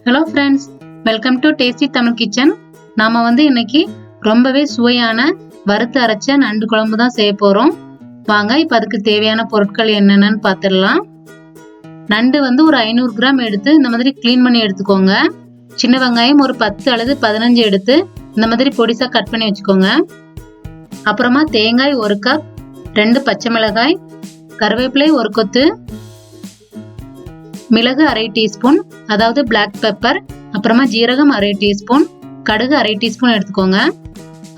Hello friends, welcome to tasty Tamil kitchen. நாம இன்னைக்கு ரொம்பவே சுவையான வறுத்து அரைச்ச நண்டு குழம்பு தான் செய்ய போறோம். வாங்க இப்போ அதுக்கு தேவையான பொருட்கள் என்னென்னு பார்த்துடலாம். நண்டு ஒரு 500 கிராம் எடுத்து இந்த மாதிரி க்ளீன் பண்ணி எடுத்துக்கோங்க. சின்ன வெங்காயம் ஒரு 10 அல்லது 15 எடுத்து இந்த மாதிரி பொடிசா கட் பண்ணி வச்சுக்கோங்க. அப்புறமா தேங்காய் 1 கப், 2 பச்சை மிளகாய், கருவேப்பிலை 1 கொத்து, மிளகு 1/2 டீஸ்பூன் அதாவது பிளாக் பெப்பர், அப்புறமா ஜீரகம் 1/2 டீஸ்பூன், கடுகு 1/2 டீஸ்பூன் எடுத்துக்கோங்க.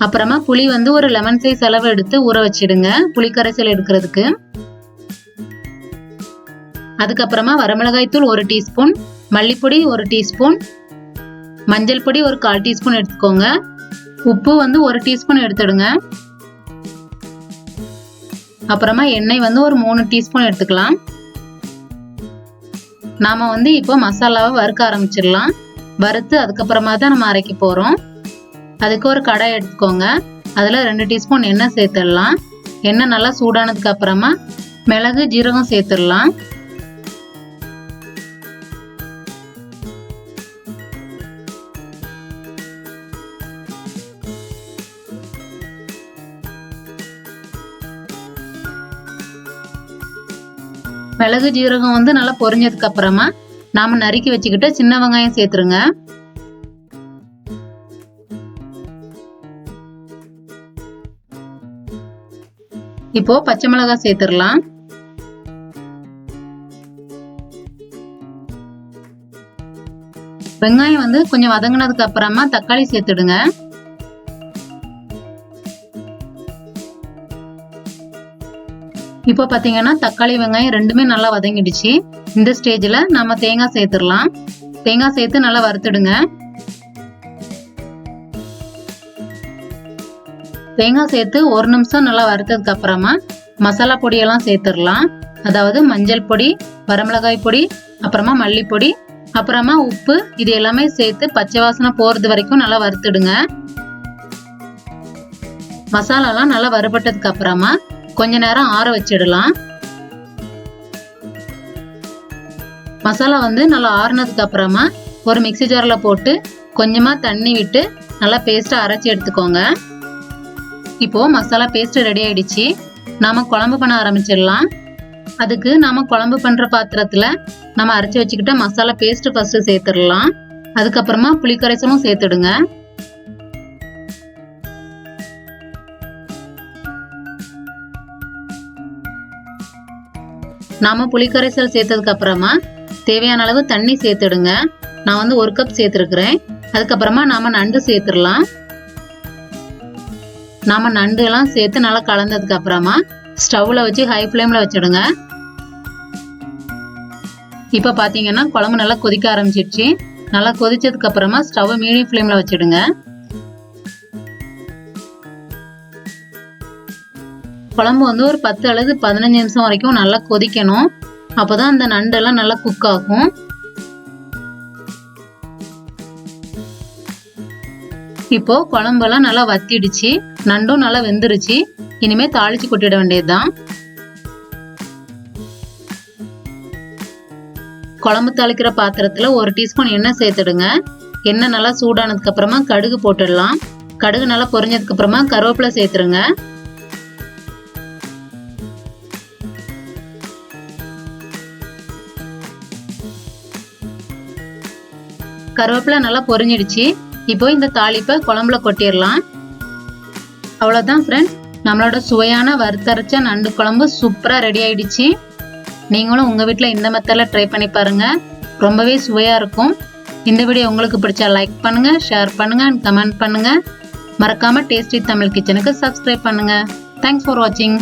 அப்புறமா புளி ஒரு லெமன் சைஸ் அளவு எடுத்து ஊற வச்சிடுங்க புளிக்கரைசல் எடுக்கிறதுக்கு. அதுக்கப்புறமா வரமிளகாய் தூள் 1 டீஸ்பூன், மல்லிப்பொடி 1 டீஸ்பூன், மஞ்சள் பொடி ஒரு 1/4 டீஸ்பூன் எடுத்துக்கோங்க. உப்பு 1 டீஸ்பூன் எடுத்துடுங்க. அப்புறமா எண்ணெய் ஒரு 3 டீஸ்பூன் எடுத்துக்கலாம். நாம இப்போ மசாலாவை வறுக்க ஆரம்பிச்சிடலாம். வறுத்து அதுக்கப்புறமா தான் நம்ம அரைக்க போறோம். அதுக்கு ஒரு கடாய் எடுத்துக்கோங்க. அதுல 2 டீஸ்பூன் எண்ணெய் சேர்த்துடலாம். எண்ணெய் நல்லா சூடானதுக்கு அப்புறமா மிளகு ஜீரகம் சேர்த்துடலாம். மிளகு ஜீரகம் நல்லா பொரிஞ்சதுக்கு அப்புறமா நாம நறுக்கி வச்சுக்கிட்ட சின்ன வெங்காயம் சேர்த்துருங்க. இப்போ பச்சை மிளகாய் சேர்த்துடலாம். வெங்காயம் கொஞ்சம் வதங்கினதுக்கு அப்புறமா தக்காளி சேர்த்துடுங்க. இப்போ பாத்தீங்கன்னா தக்காளி வெங்காயம் ரெண்டுமே நல்லா வதங்கிடுச்சு. இந்த ஸ்டேஜ்ல நம்ம தேங்காய் சேர்த்துடலாம். தேங்காய் சேர்த்து நல்லா வறுத்துடுங்க. தேங்காய் சேர்த்து 1 நிமிஷம் நல்லா வறுத்ததுக்கு அப்புறமா மசாலா பொடியெல்லாம் சேர்த்துடலாம். அதாவது மஞ்சள் பொடி, வரமிளகாய் பொடி, அப்புறமா மல்லிப்பொடி, அப்புறமா உப்பு, இது எல்லாமே சேர்த்து பச்சை வாசனை போறது வரைக்கும் நல்லா வறுத்துடுங்க. மசாலாலாம் நல்லா வறுபட்டதுக்கு அப்புறமா கொஞ்ச நேரம் ஆற வச்சிடலாம். மசாலா நல்லா ஆறுனதுக்கு அப்புறமா ஒரு மிக்ஸி ஜார்ல போட்டு கொஞ்சமா தண்ணி விட்டு நல்லா பேஸ்டா அரைச்சி எடுத்துக்கோங்க. இப்போ மசாலா பேஸ்ட் ரெடி ஆயிடுச்சு. நாம குழம்பு பண்ண ஆரம்பிச்சிடலாம். அதுக்கு நாம குழம்பு பண்ற பாத்திரத்துல நம்ம அரைச்சி வச்சுக்கிட்ட மசாலா பேஸ்ட் ஃபர்ஸ்ட் சேர்த்துடலாம். அதுக்கப்புறமா புளிக்கரைசலும் சேர்த்துடுங்க. நாம புளிக்கரைசல் சேர்த்ததுக்கு அப்புறமா தேவையான அளவு தண்ணி சேர்த்துடுங்க. நான் 1 கப் சேர்த்துருக்கிறேன். அதுக்கப்புறமா நாம நண்டு சேர்த்துடலாம். நாம நண்டு எல்லாம் சேர்த்து நல்லா கலந்ததுக்கு அப்புறமா ஸ்டவ்ல வச்சு ஹை ஃப்ளேம்ல வச்சிடுங்க. இப்ப பாத்தீங்கன்னா குழம்பு நல்லா கொதிக்க ஆரம்பிச்சிடுச்சு. நல்லா கொதிச்சதுக்கு அப்புறமா ஸ்டவ் மீடியம் ஃப்ளேம்ல வச்சிடுங்க. குழம்பு ஒரு 10 அல்லது 15 நிமிஷம் வரைக்கும் நல்லா கொதிக்கணும். அப்பதான் அந்த நண்டெல்லாம் நல்லா குக் ஆகும். இப்போ குழம்பெல்லாம் நல்லா வத்திடுச்சு. நண்டும் நல்லா வெந்துருச்சு. இனிமே தாளிச்சு கொட்டிட வேண்டியதுதான். குழம்பு தாளிக்கிற பாத்திரத்துல 1 டீஸ்பூன் எண்ணெய் சேர்த்துடுங்க. எண்ணெய் நல்லா சூடானதுக்கு அப்புறமா கடுகு போட்டுடலாம். கடுகு நல்லா பொரிஞ்சதுக்கு அப்புறமா கருவேப்பிலை சேர்த்துருங்க. கருவேப்பிலை நல்லா பொரிஞ்சிடுச்சு. இப்போ இந்த தாளிப்பை குழம்புல கொட்டிடலாம். அவ்வளவுதான் ஃப்ரெண்ட்ஸ், நம்மளோட சுவையான வறுத்தரைச்ச நண்டு குழம்பு சூப்பரா ரெடி ஆயிடுச்சு. நீங்களும் உங்க வீட்டுல இந்த மெத்தட்ல ட்ரை பண்ணி பாருங்க. ரொம்பவே சுவையா இருக்கும். இந்த வீடியோ உங்களுக்கு பிடிச்சா லைக் பண்ணுங்க, ஷேர் பண்ணுங்க, கமெண்ட் பண்ணுங்க. மறக்காம டேஸ்டி தமிழ் கிச்சனுக்கு சப்ஸ்கிரைப் பண்ணுங்க. தேங்க்ஸ் ஃபார் வாட்சிங்.